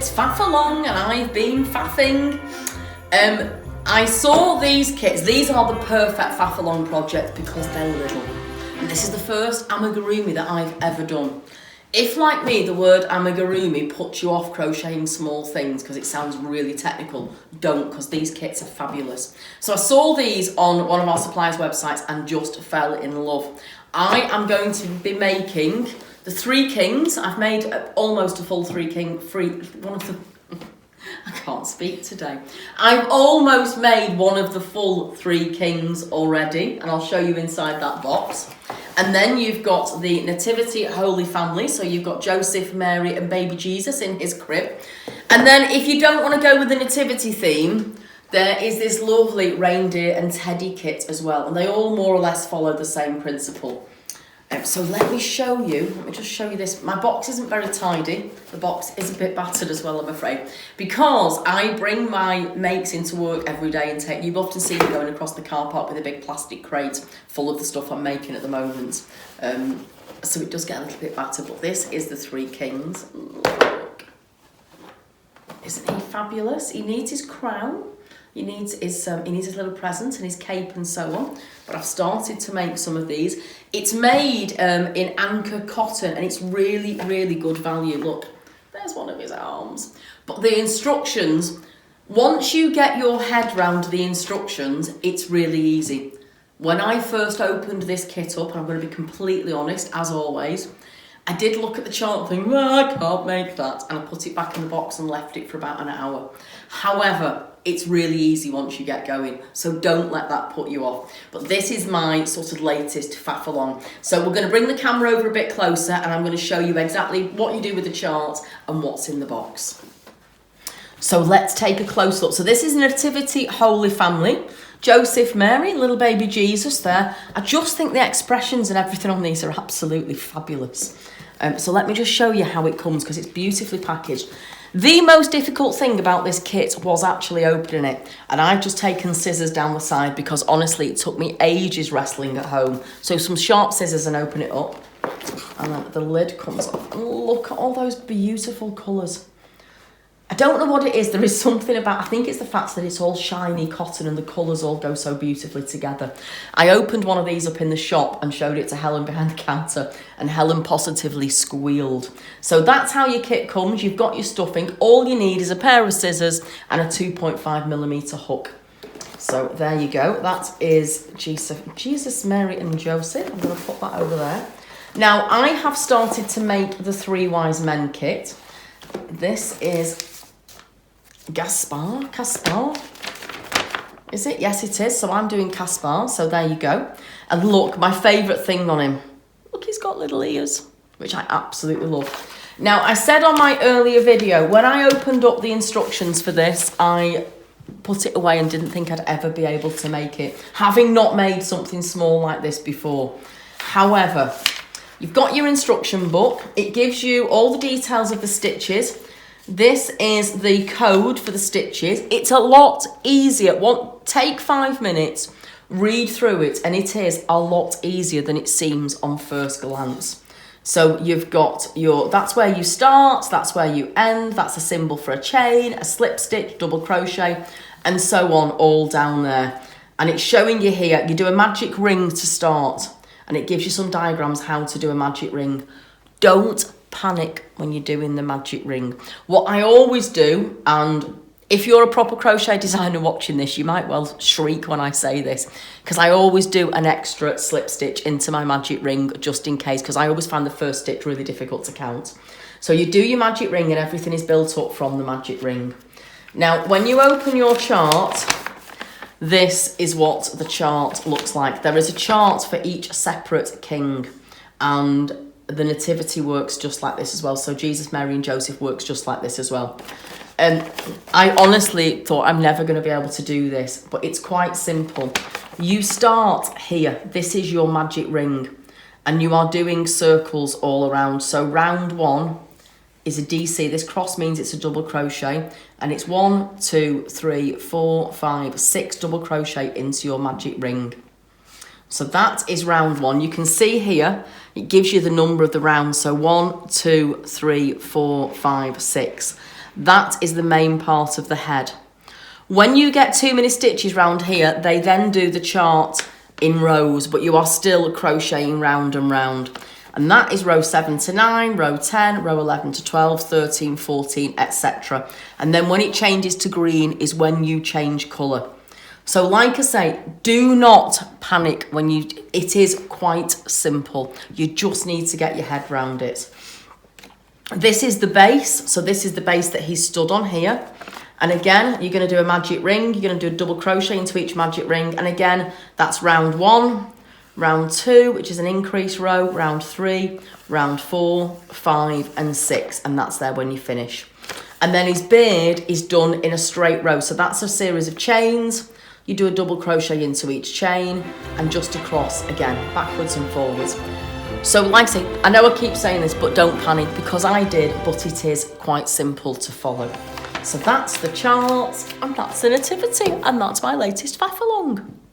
It's Faff Along and I've been faffing. I saw these kits. These are the perfect Faff Along project because they're little. And this is the first amigurumi that I've ever done. If, like me, the word amigurumi puts you off crocheting small things because it sounds really technical, don't, because these kits are fabulous. So I saw these on one of our suppliers' websites and just fell in love. I am going to be making the Three Kings. I've made almost a full I can't speak today. I've almost made one of the full Three Kings already, and I'll show you inside that box. And then you've got the Nativity Holy Family, so you've got Joseph, Mary and baby Jesus in his crib. And then if you don't want to go with the Nativity theme, there is this lovely reindeer and teddy kit as well, and they all more or less follow the same principle. So let me just show you this. My box isn't very tidy. The box is a bit battered as well, I'm afraid, because I bring my makes into work every day and take, you've often seen me going across the car park with a big plastic crate full of the stuff I'm making at the moment. So it does get a little bit battered, but this is the Three Kings. Look. Isn't he fabulous? He needs his crown. He needs his little present and his cape and so on. But I've started to make some of these. It's made in Anchor cotton and it's really, really good value. Look, there's one of his arms. But the instructions, once you get your head round the instructions, it's really easy. When I first opened this kit up, and I'm going to be completely honest, as always, I did look at the chart and think, well, I can't make that. And I put it back in the box and left it for about an hour. However, it's really easy once you get going, so don't let that put you off. But this is my sort of latest Faff Along. So we're going to bring the camera over a bit closer and I'm going to show you exactly what you do with the chart and what's in the box. So let's take a close look. So this is Nativity Holy Family. Joseph, Mary, little baby Jesus there. I just think the expressions and everything on these are absolutely fabulous. So let me just show you how it comes because it's beautifully packaged. The most difficult thing about this kit was actually opening it, and I've just taken scissors down the side because honestly it took me ages wrestling at home. So some sharp scissors and open it up, and then the lid comes off. And look at all those beautiful colours. I don't know what it is, there is something about, I think it's the fact that it's all shiny cotton and the colours all go so beautifully together. I opened one of these up in the shop and showed it to Helen behind the counter, and Helen positively squealed. So that's how your kit comes. You've got your stuffing. All you need is a pair of scissors and a 2.5mm hook. So there you go. That is Jesus, Mary and Joseph. I'm going to put that over there. Now I have started to make the Three Wise Men kit. This is Caspar, is it? Yes, it is. So I'm doing Caspar, so there you go. And look, my favourite thing on him. Look, he's got little ears, which I absolutely love. Now, I said on my earlier video, when I opened up the instructions for this, I put it away and didn't think I'd ever be able to make it, having not made something small like this before. However, you've got your instruction book. It gives you all the details of the stitches. This is the code for the stitches. It's a lot easier. Take 5 minutes, read through it, and it is a lot easier than it seems on first glance. So you've got that's where you start, that's where you end, that's a symbol for a chain, a slip stitch, double crochet, and so on, all down there. And it's showing you here, you do a magic ring to start, and it gives you some diagrams how to do a magic ring. Don't panic when you're doing the magic ring. What I always do, and if you're a proper crochet designer watching this, you might well shriek when I say this, because I always do an extra slip stitch into my magic ring just in case, because I always find the first stitch really difficult to count. So you do your magic ring and everything is built up from the magic ring. Now, when you open your chart, this is what the chart looks like. There is a chart for each separate king, and the Nativity works just like this as well. So Jesus, Mary and Joseph works just like this as well. I honestly thought I'm never going to be able to do this, but it's quite simple. You start here. This is your magic ring, and you are doing circles all around. So round 1 is a DC. This cross means it's a double crochet, and it's 1, 2, 3, 4, 5, 6 double crochet into your magic ring. So that is round 1. You can see here, it gives you the number of the rounds. So 1, 2, 3, 4, 5, 6. That is the main part of the head. When you get too many stitches round here, they then do the chart in rows, but you are still crocheting round and round. And that is row 7 to 9, row 10, row 11 to 12, 13, 14, etc. And then when it changes to green is when you change colour. So like I say, do not panic it is quite simple. You just need to get your head round it. This is the base. So this is the base that he's stood on here. And again, you're going to do a magic ring. You're going to do a double crochet into each magic ring. And again, that's round 1, round 2, which is an increase row, round 3, round 4, 5 and 6. And that's there when you finish. And then his beard is done in a straight row. So that's a series of chains. You do a double crochet into each chain and just across again, backwards and forwards. So like I say, I know I keep saying this, but don't panic because I did, but it is quite simple to follow. So that's the chart and that's the nativity and that's my latest faff along.